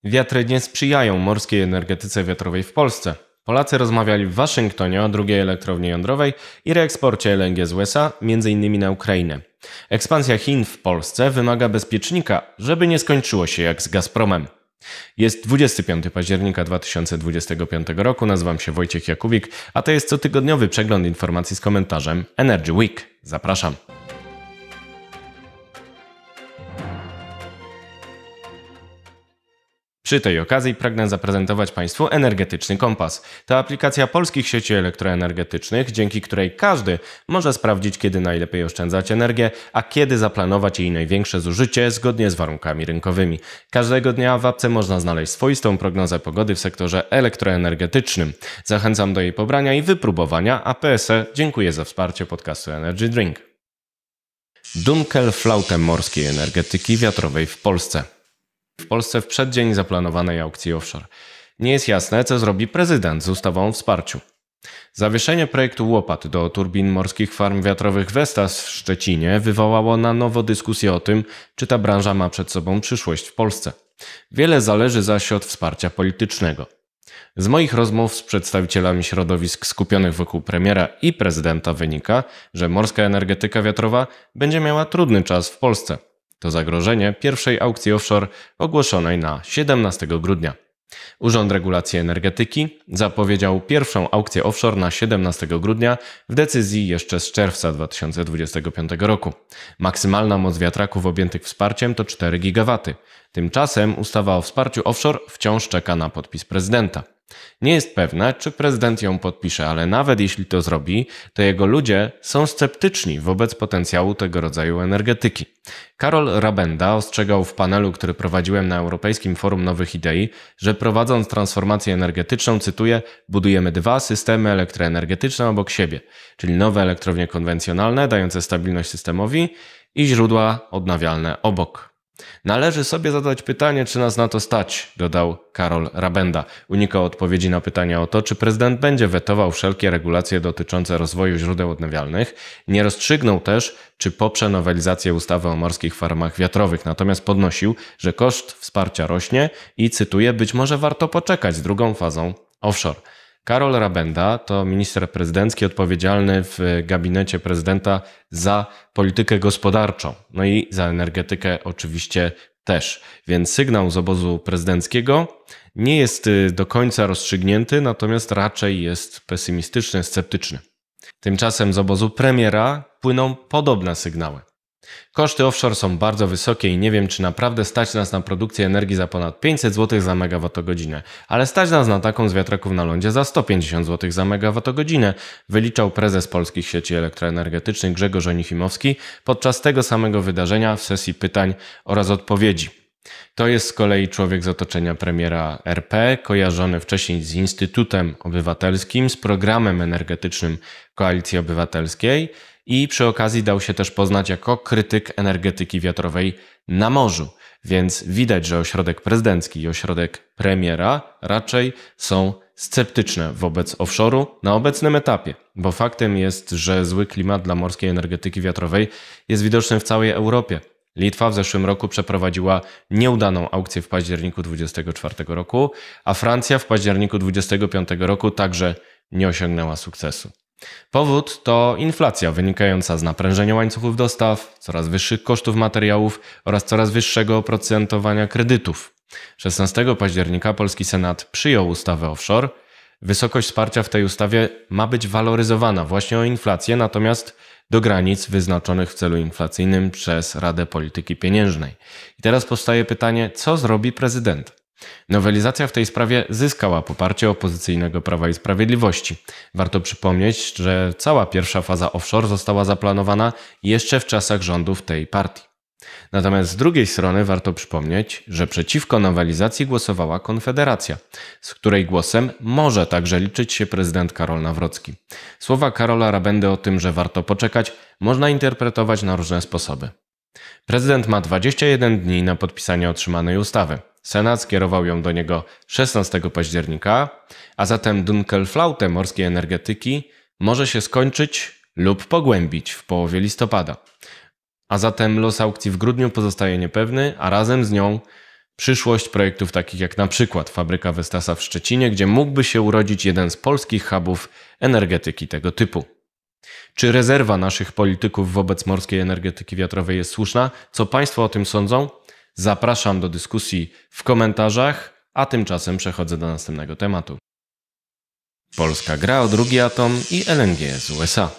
Wiatry nie sprzyjają morskiej energetyce wiatrowej w Polsce. Polacy rozmawiali w Waszyngtonie o drugiej elektrowni jądrowej i reeksporcie LNG z USA, m.in. na Ukrainę. Ekspansja Chin w Polsce wymaga bezpiecznika, żeby nie skończyło się jak z Gazpromem. Jest 25 października 2025 roku, nazywam się Wojciech Jakubik, a to jest cotygodniowy przegląd informacji z komentarzem Energy Week. Zapraszam. Przy tej okazji pragnę zaprezentować Państwu Energetyczny Kompas. To aplikacja polskich sieci elektroenergetycznych, dzięki której każdy może sprawdzić, kiedy najlepiej oszczędzać energię, a kiedy zaplanować jej największe zużycie zgodnie z warunkami rynkowymi. Każdego dnia w apce można znaleźć swoistą prognozę pogody w sektorze elektroenergetycznym. Zachęcam do jej pobrania i wypróbowania, a PSE dziękuję za wsparcie podcastu Energy Drink. Dunkelflaute morskiej energetyki wiatrowej w Polsce. W Polsce w przeddzień zaplanowanej aukcji offshore. Nie jest jasne, co zrobi prezydent z ustawą o wsparciu. Zawieszenie projektu łopat do turbin morskich farm wiatrowych Vestas w Szczecinie wywołało na nowo dyskusję o tym, czy ta branża ma przed sobą przyszłość w Polsce. Wiele zależy zaś od wsparcia politycznego. Z moich rozmów z przedstawicielami środowisk skupionych wokół premiera i prezydenta wynika, że morska energetyka wiatrowa będzie miała trudny czas w Polsce. To zagrożenie pierwszej aukcji offshore ogłoszonej na 17 grudnia. Urząd Regulacji Energetyki zapowiedział pierwszą aukcję offshore na 17 grudnia w decyzji jeszcze z czerwca 2025 roku. Maksymalna moc wiatraków objętych wsparciem to 4 GW. Tymczasem ustawa o wsparciu offshore wciąż czeka na podpis prezydenta. Nie jest pewne, czy prezydent ją podpisze, ale nawet jeśli to zrobi, to jego ludzie są sceptyczni wobec potencjału tego rodzaju energetyki. Karol Rabenda ostrzegał w panelu, który prowadziłem na Europejskim Forum Nowych Idei, że prowadząc transformację energetyczną, cytuję, budujemy 2 systemy elektroenergetyczne obok siebie, czyli nowe elektrownie konwencjonalne dające stabilność systemowi i źródła odnawialne obok. Należy sobie zadać pytanie, czy nas na to stać, dodał Karol Rabenda. Unikał odpowiedzi na pytanie o to, czy prezydent będzie wetował wszelkie regulacje dotyczące rozwoju źródeł odnawialnych. Nie rozstrzygnął też, czy poprze nowelizację ustawy o morskich farmach wiatrowych. Natomiast podnosił, że koszt wsparcia rośnie i, cytuję, być może warto poczekać z drugą fazą offshore. Karol Rabenda to minister prezydencki odpowiedzialny w gabinecie prezydenta za politykę gospodarczą, no i za energetykę oczywiście też. Więc sygnał z obozu prezydenckiego nie jest do końca rozstrzygnięty, natomiast raczej jest pesymistyczny, sceptyczny. Tymczasem z obozu premiera płyną podobne sygnały. Koszty offshore są bardzo wysokie i nie wiem, czy naprawdę stać nas na produkcję energii za ponad 500 zł za megawattogodzinę, ale stać nas na taką z wiatraków na lądzie za 150 zł za megawattogodzinę, wyliczał prezes polskich sieci elektroenergetycznych Grzegorz Onichimowski podczas tego samego wydarzenia w sesji pytań oraz odpowiedzi. To jest z kolei człowiek z otoczenia premiera RP, kojarzony wcześniej z Instytutem Obywatelskim, z programem energetycznym Koalicji Obywatelskiej i przy okazji dał się też poznać jako krytyk energetyki wiatrowej na morzu. Więc widać, że ośrodek prezydencki i ośrodek premiera raczej są sceptyczne wobec offshore'u na obecnym etapie, bo faktem jest, że zły klimat dla morskiej energetyki wiatrowej jest widoczny w całej Europie. Litwa w zeszłym roku przeprowadziła nieudaną aukcję w październiku 2024 roku, a Francja w październiku 2025 roku także nie osiągnęła sukcesu. Powód to inflacja wynikająca z naprężenia łańcuchów dostaw, coraz wyższych kosztów materiałów oraz coraz wyższego oprocentowania kredytów. 16 października polski Senat przyjął ustawę offshore. Wysokość wsparcia w tej ustawie ma być waloryzowana właśnie o inflację, natomiast do granic wyznaczonych w celu inflacyjnym przez Radę Polityki Pieniężnej. I teraz powstaje pytanie, co zrobi prezydent? Nowelizacja w tej sprawie zyskała poparcie opozycyjnego Prawa i Sprawiedliwości. Warto przypomnieć, że cała pierwsza faza offshore została zaplanowana jeszcze w czasach rządów tej partii. Natomiast z drugiej strony warto przypomnieć, że przeciwko nowelizacji głosowała Konfederacja, z której głosem może także liczyć się prezydent Karol Nawrocki. Słowa Karola Rabendy o tym, że warto poczekać, można interpretować na różne sposoby. Prezydent ma 21 dni na podpisanie otrzymanej ustawy. Senat skierował ją do niego 16 października, a zatem Dunkelflaute morskiej energetyki może się skończyć lub pogłębić w połowie listopada. A zatem los aukcji w grudniu pozostaje niepewny, a razem z nią przyszłość projektów takich jak na przykład fabryka Vestasa w Szczecinie, gdzie mógłby się urodzić jeden z polskich hubów energetyki tego typu. Czy rezerwa naszych polityków wobec morskiej energetyki wiatrowej jest słuszna? Co Państwo o tym sądzą? Zapraszam do dyskusji w komentarzach, a tymczasem przechodzę do następnego tematu. Polska gra o drugi atom i LNG z USA.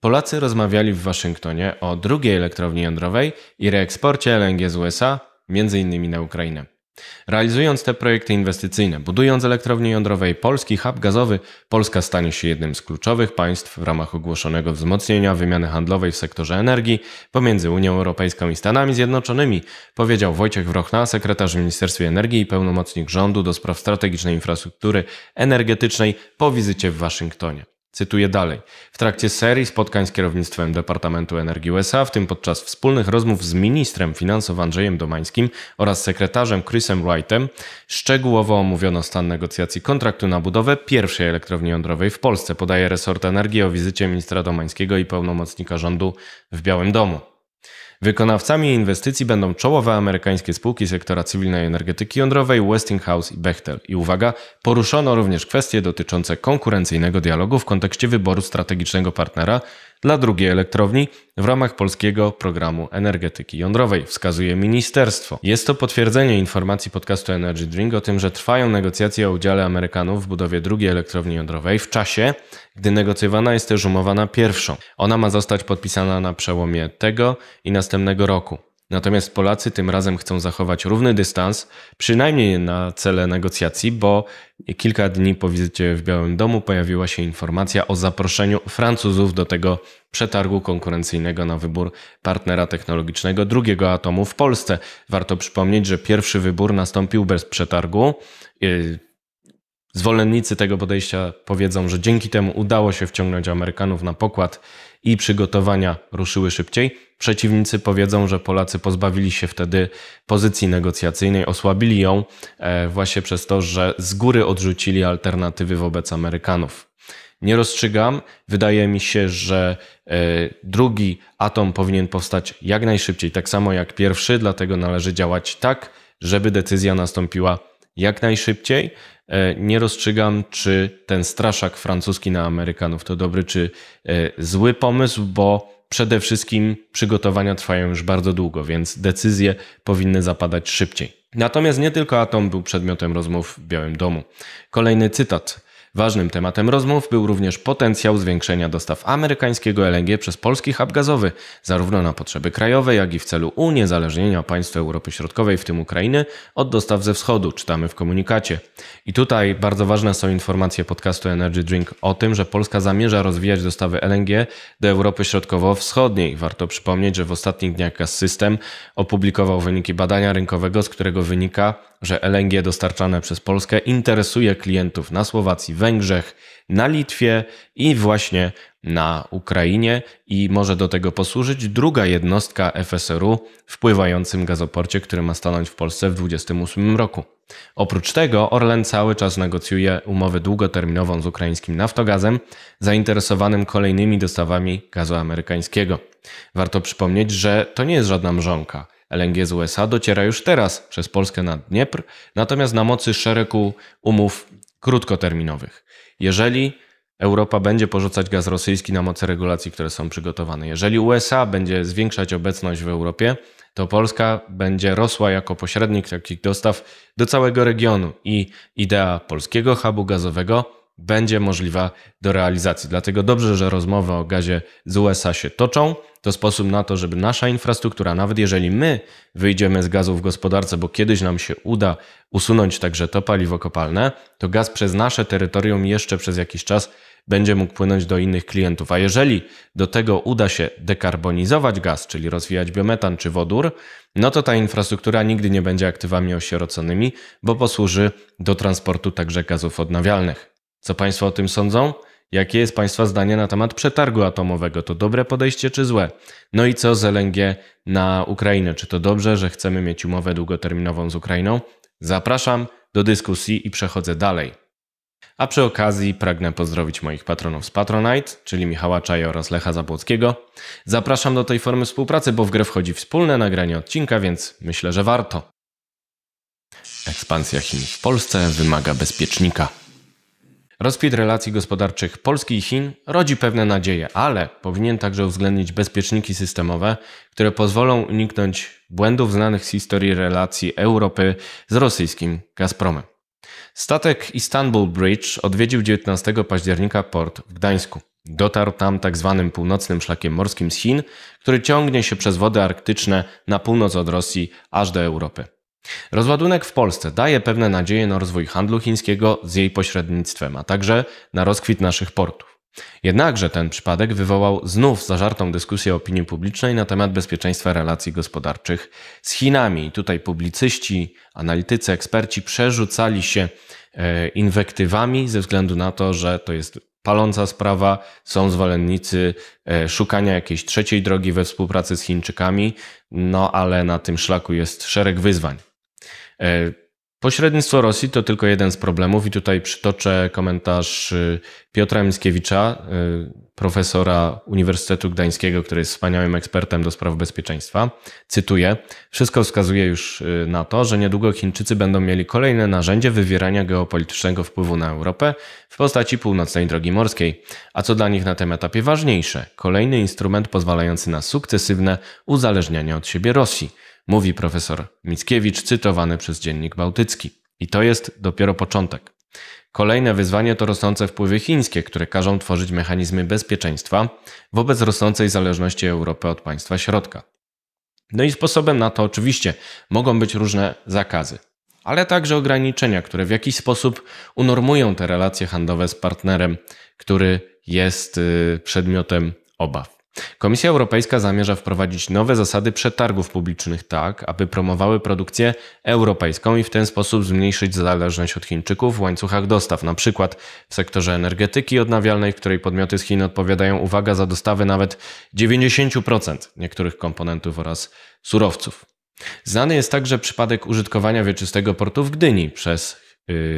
Polacy rozmawiali w Waszyngtonie o drugiej elektrowni jądrowej i reeksporcie LNG z USA, m.in. na Ukrainę. Realizując te projekty inwestycyjne, budując elektrownie jądrowe i polski hub gazowy, Polska stanie się jednym z kluczowych państw w ramach ogłoszonego wzmocnienia wymiany handlowej w sektorze energii pomiędzy Unią Europejską i Stanami Zjednoczonymi, powiedział Wojciech Wrochna, sekretarz w Ministerstwie Energii i pełnomocnik rządu do spraw strategicznej infrastruktury energetycznej po wizycie w Waszyngtonie. Cytuję dalej. W trakcie serii spotkań z kierownictwem Departamentu Energii USA, w tym podczas wspólnych rozmów z ministrem finansów Andrzejem Domańskim oraz sekretarzem Chrisem Wrightem, szczegółowo omówiono stan negocjacji kontraktu na budowę pierwszej elektrowni jądrowej w Polsce, podaje resort energii o wizycie ministra Domańskiego i pełnomocnika rządu w Białym Domu. Wykonawcami inwestycji będą czołowe amerykańskie spółki sektora cywilnej energetyki jądrowej Westinghouse i Bechtel. I uwaga, poruszono również kwestie dotyczące konkurencyjnego dialogu w kontekście wyboru strategicznego partnera dla drugiej elektrowni w ramach polskiego programu energetyki jądrowej, wskazuje ministerstwo. Jest to potwierdzenie informacji podcastu Energy Drink o tym, że trwają negocjacje o udziale Amerykanów w budowie drugiej elektrowni jądrowej w czasie, gdy negocjowana jest też umowa na pierwszą. Ona ma zostać podpisana na przełomie tego i następnego roku. Natomiast Polacy tym razem chcą zachować równy dystans, przynajmniej na cele negocjacji, bo kilka dni po wizycie w Białym Domu pojawiła się informacja o zaproszeniu Francuzów do tego przetargu konkurencyjnego na wybór partnera technologicznego drugiego atomu w Polsce. Warto przypomnieć, że pierwszy wybór nastąpił bez przetargu. Zwolennicy tego podejścia powiedzą, że dzięki temu udało się wciągnąć Amerykanów na pokład i przygotowania ruszyły szybciej. Przeciwnicy powiedzą, że Polacy pozbawili się wtedy pozycji negocjacyjnej, osłabili ją właśnie przez to, że z góry odrzucili alternatywy wobec Amerykanów. Nie rozstrzygam. Wydaje mi się, że drugi atom powinien powstać jak najszybciej, tak samo jak pierwszy, dlatego należy działać tak, żeby decyzja nastąpiła jak najszybciej. Nie rozstrzygam, czy ten straszak francuski na Amerykanów to dobry czy zły pomysł, bo przede wszystkim przygotowania trwają już bardzo długo, więc decyzje powinny zapadać szybciej. Natomiast nie tylko atom był przedmiotem rozmów w Białym Domu. Kolejny cytat. Ważnym tematem rozmów był również potencjał zwiększenia dostaw amerykańskiego LNG przez polski hub gazowy, zarówno na potrzeby krajowe, jak i w celu uniezależnienia państw Europy Środkowej, w tym Ukrainy, od dostaw ze wschodu, czytamy w komunikacie. I tutaj bardzo ważne są informacje podcastu Energy Drink o tym, że Polska zamierza rozwijać dostawy LNG do Europy Środkowo-Wschodniej. Warto przypomnieć, że w ostatnich dniach Gaz-System opublikował wyniki badania rynkowego, z którego wynika, że LNG dostarczane przez Polskę interesuje klientów na Słowacji, Węgrzech, na Litwie i właśnie na Ukrainie i może do tego posłużyć druga jednostka FSRU w pływającym gazoporcie, który ma stanąć w Polsce w 2028 roku. Oprócz tego Orlen cały czas negocjuje umowę długoterminową z ukraińskim Naftogazem zainteresowanym kolejnymi dostawami gazu amerykańskiego. Warto przypomnieć, że to nie jest żadna mrzonka. LNG z USA dociera już teraz przez Polskę nad Dniepr, natomiast na mocy szeregu umów krótkoterminowych. Jeżeli Europa będzie porzucać gaz rosyjski na mocy regulacji, które są przygotowane, jeżeli USA będzie zwiększać obecność w Europie, to Polska będzie rosła jako pośrednik takich dostaw do całego regionu i idea polskiego hubu gazowego będzie możliwa do realizacji. Dlatego dobrze, że rozmowy o gazie z USA się toczą. To sposób na to, żeby nasza infrastruktura, nawet jeżeli my wyjdziemy z gazu w gospodarce, bo kiedyś nam się uda usunąć także to paliwo kopalne, to gaz przez nasze terytorium jeszcze przez jakiś czas będzie mógł płynąć do innych klientów. A jeżeli do tego uda się dekarbonizować gaz, czyli rozwijać biometan czy wodór, no to ta infrastruktura nigdy nie będzie aktywami osieroconymi, bo posłuży do transportu także gazów odnawialnych. Co Państwo o tym sądzą? Jakie jest Państwa zdanie na temat przetargu atomowego? To dobre podejście czy złe? No i co z LNG na Ukrainę? Czy to dobrze, że chcemy mieć umowę długoterminową z Ukrainą? Zapraszam do dyskusji i przechodzę dalej. A przy okazji pragnę pozdrowić moich patronów z Patronite, czyli Michała Czaja oraz Lecha Zabłockiego. Zapraszam do tej formy współpracy, bo w grę wchodzi wspólne nagranie odcinka, więc myślę, że warto. Ekspansja Chin w Polsce wymaga bezpiecznika. Rozkwit relacji gospodarczych Polski i Chin rodzi pewne nadzieje, ale powinien także uwzględnić bezpieczniki systemowe, które pozwolą uniknąć błędów znanych z historii relacji Europy z rosyjskim Gazpromem. Statek Istanbul Bridge odwiedził 19 października port w Gdańsku. Dotarł tam tzw. północnym szlakiem morskim z Chin, który ciągnie się przez wody arktyczne na północ od Rosji aż do Europy. Rozładunek w Polsce daje pewne nadzieje na rozwój handlu chińskiego z jej pośrednictwem, a także na rozkwit naszych portów. Jednakże ten przypadek wywołał znów zażartą dyskusję opinii publicznej na temat bezpieczeństwa relacji gospodarczych z Chinami. I tutaj publicyści, analitycy, eksperci przerzucali się inwektywami ze względu na to, że to jest paląca sprawa, są zwolennicy szukania jakiejś trzeciej drogi we współpracy z Chińczykami, no ale na tym szlaku jest szereg wyzwań. Pośrednictwo Rosji to tylko jeden z problemów i tutaj przytoczę komentarz Piotra Mickiewicza, profesora Uniwersytetu Gdańskiego, który jest wspaniałym ekspertem do spraw bezpieczeństwa. Cytuję: wszystko wskazuje już na to, że niedługo Chińczycy będą mieli kolejne narzędzie wywierania geopolitycznego wpływu na Europę w postaci północnej drogi morskiej, a co dla nich na tym etapie ważniejsze, kolejny instrument pozwalający na sukcesywne uzależnianie od siebie Rosji. Mówi profesor Mickiewicz, cytowany przez Dziennik Bałtycki. I to jest dopiero początek. Kolejne wyzwanie to rosnące wpływy chińskie, które każą tworzyć mechanizmy bezpieczeństwa wobec rosnącej zależności Europy od państwa środka. No i sposobem na to oczywiście mogą być różne zakazy, ale także ograniczenia, które w jakiś sposób unormują te relacje handlowe z partnerem, który jest przedmiotem obaw. Komisja Europejska zamierza wprowadzić nowe zasady przetargów publicznych tak, aby promowały produkcję europejską i w ten sposób zmniejszyć zależność od Chińczyków w łańcuchach dostaw, na przykład w sektorze energetyki odnawialnej, w której podmioty z Chin odpowiadają, uwaga, za dostawy nawet 90% niektórych komponentów oraz surowców. Znany jest także przypadek użytkowania wieczystego portu w Gdyni przez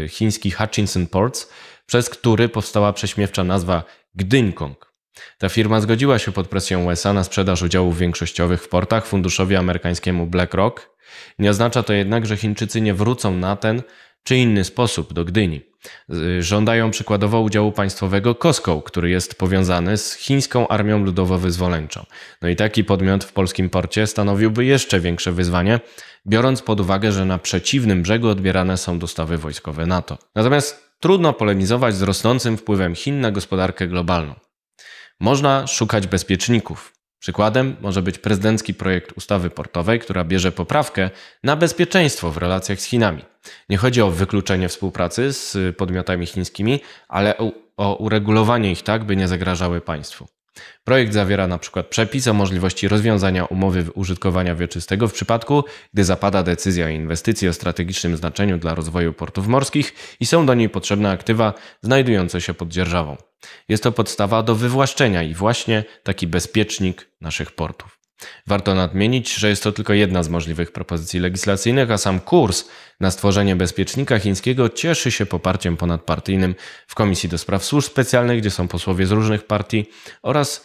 chiński Hutchinson Ports, przez który powstała prześmiewcza nazwa Gdyńkong. Ta firma zgodziła się pod presją USA na sprzedaż udziałów większościowych w portach funduszowi amerykańskiemu BlackRock. Nie oznacza to jednak, że Chińczycy nie wrócą na ten czy inny sposób do Gdyni. Żądają przykładowo udziału państwowego COSCO, który jest powiązany z chińską armią ludowo-wyzwoleńczą. No i taki podmiot w polskim porcie stanowiłby jeszcze większe wyzwanie, biorąc pod uwagę, że na przeciwnym brzegu odbierane są dostawy wojskowe NATO. Natomiast trudno polemizować z rosnącym wpływem Chin na gospodarkę globalną. Można szukać bezpieczników. Przykładem może być prezydencki projekt ustawy portowej, która bierze poprawkę na bezpieczeństwo w relacjach z Chinami. Nie chodzi o wykluczenie współpracy z podmiotami chińskimi, ale o uregulowanie ich tak, by nie zagrażały państwu. Projekt zawiera na przykład przepis o możliwości rozwiązania umowy użytkowania wieczystego w przypadku, gdy zapada decyzja o inwestycji o strategicznym znaczeniu dla rozwoju portów morskich i są do niej potrzebne aktywa znajdujące się pod dzierżawą. Jest to podstawa do wywłaszczenia i właśnie taki bezpiecznik naszych portów. Warto nadmienić, że jest to tylko jedna z możliwych propozycji legislacyjnych, a sam kurs na stworzenie bezpiecznika chińskiego cieszy się poparciem ponadpartyjnym w Komisji do Spraw Służb Specjalnych, gdzie są posłowie z różnych partii oraz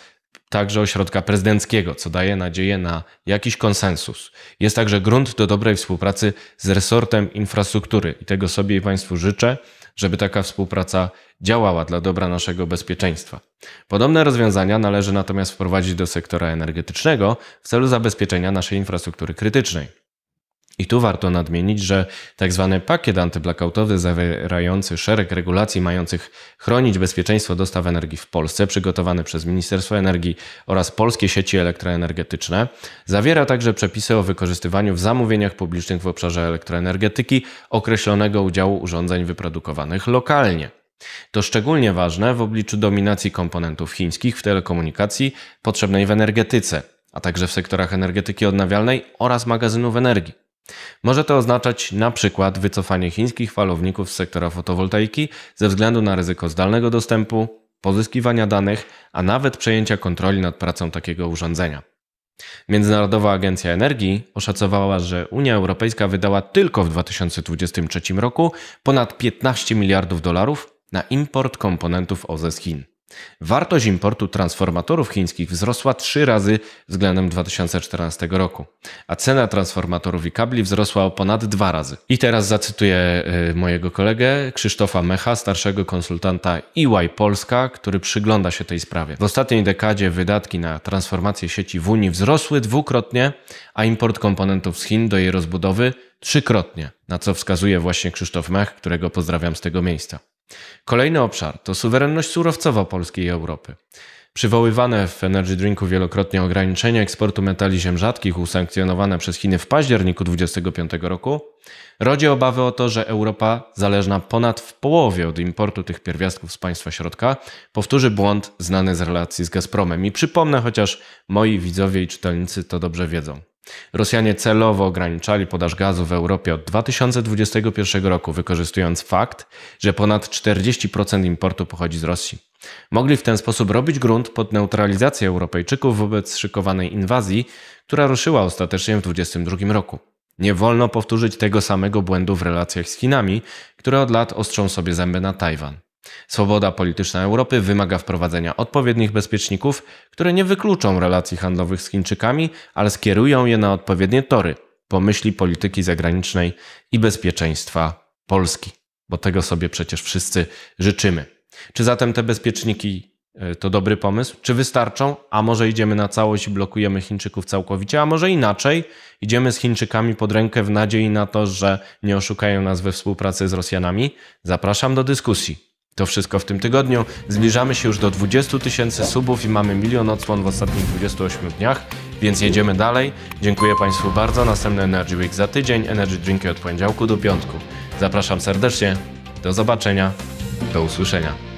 także ośrodka prezydenckiego, co daje nadzieję na jakiś konsensus. Jest także grunt do dobrej współpracy z resortem infrastruktury i tego sobie i Państwu życzę, żeby taka współpraca działała dla dobra naszego bezpieczeństwa. Podobne rozwiązania należy natomiast wprowadzić do sektora energetycznego w celu zabezpieczenia naszej infrastruktury krytycznej. I tu warto nadmienić, że tzw. pakiet antyblackoutowany zawierający szereg regulacji mających chronić bezpieczeństwo dostaw energii w Polsce, przygotowany przez Ministerstwo Energii oraz polskie sieci elektroenergetyczne, zawiera także przepisy o wykorzystywaniu w zamówieniach publicznych w obszarze elektroenergetyki określonego udziału urządzeń wyprodukowanych lokalnie. To szczególnie ważne w obliczu dominacji komponentów chińskich w telekomunikacji potrzebnej w energetyce, a także w sektorach energetyki odnawialnej oraz magazynów energii. Może to oznaczać na przykład wycofanie chińskich falowników z sektora fotowoltaiki ze względu na ryzyko zdalnego dostępu, pozyskiwania danych, a nawet przejęcia kontroli nad pracą takiego urządzenia. Międzynarodowa Agencja Energii oszacowała, że Unia Europejska wydała tylko w 2023 roku ponad $15 miliardów na import komponentów OZE z Chin. Wartość importu transformatorów chińskich wzrosła 3 razy względem 2014 roku, a cena transformatorów i kabli wzrosła o ponad 2 razy. I teraz zacytuję mojego kolegę Krzysztofa Mecha, starszego konsultanta EY Polska, który przygląda się tej sprawie. W ostatniej dekadzie wydatki na transformację sieci w Unii wzrosły dwukrotnie, a import komponentów z Chin do jej rozbudowy trzykrotnie, na co wskazuje właśnie Krzysztof Mech, którego pozdrawiam z tego miejsca. Kolejny obszar to suwerenność surowcowa Polski i Europy. Przywoływane w Energy Drinku wielokrotnie ograniczenie eksportu metali ziem rzadkich usankcjonowane przez Chiny w październiku 2025 roku rodzi obawy o to, że Europa, zależna ponad w połowie od importu tych pierwiastków z państwa środka, powtórzy błąd znany z relacji z Gazpromem. I przypomnę, chociaż moi widzowie i czytelnicy to dobrze wiedzą. Rosjanie celowo ograniczali podaż gazu w Europie od 2021 roku, wykorzystując fakt, że ponad 40% importu pochodzi z Rosji. Mogli w ten sposób robić grunt pod neutralizację Europejczyków wobec szykowanej inwazji, która ruszyła ostatecznie w 2022 roku. Nie wolno powtórzyć tego samego błędu w relacjach z Chinami, które od lat ostrzą sobie zęby na Tajwan. Swoboda polityczna Europy wymaga wprowadzenia odpowiednich bezpieczników, które nie wykluczą relacji handlowych z Chińczykami, ale skierują je na odpowiednie tory, po myśli polityki zagranicznej i bezpieczeństwa Polski, bo tego sobie przecież wszyscy życzymy. Czy zatem te bezpieczniki to dobry pomysł? Czy wystarczą? A może idziemy na całość i blokujemy Chińczyków całkowicie? A może inaczej? Idziemy z Chińczykami pod rękę w nadziei na to, że nie oszukają nas we współpracy z Rosjanami? Zapraszam do dyskusji. To wszystko w tym tygodniu. Zbliżamy się już do 20 000 subów i mamy 1 000 000 odsłon w ostatnich 28 dniach, więc jedziemy dalej. Dziękuję Państwu bardzo. Następny Energy Week za tydzień. Energy Drinki od poniedziałku do piątku. Zapraszam serdecznie. Do zobaczenia. Do usłyszenia.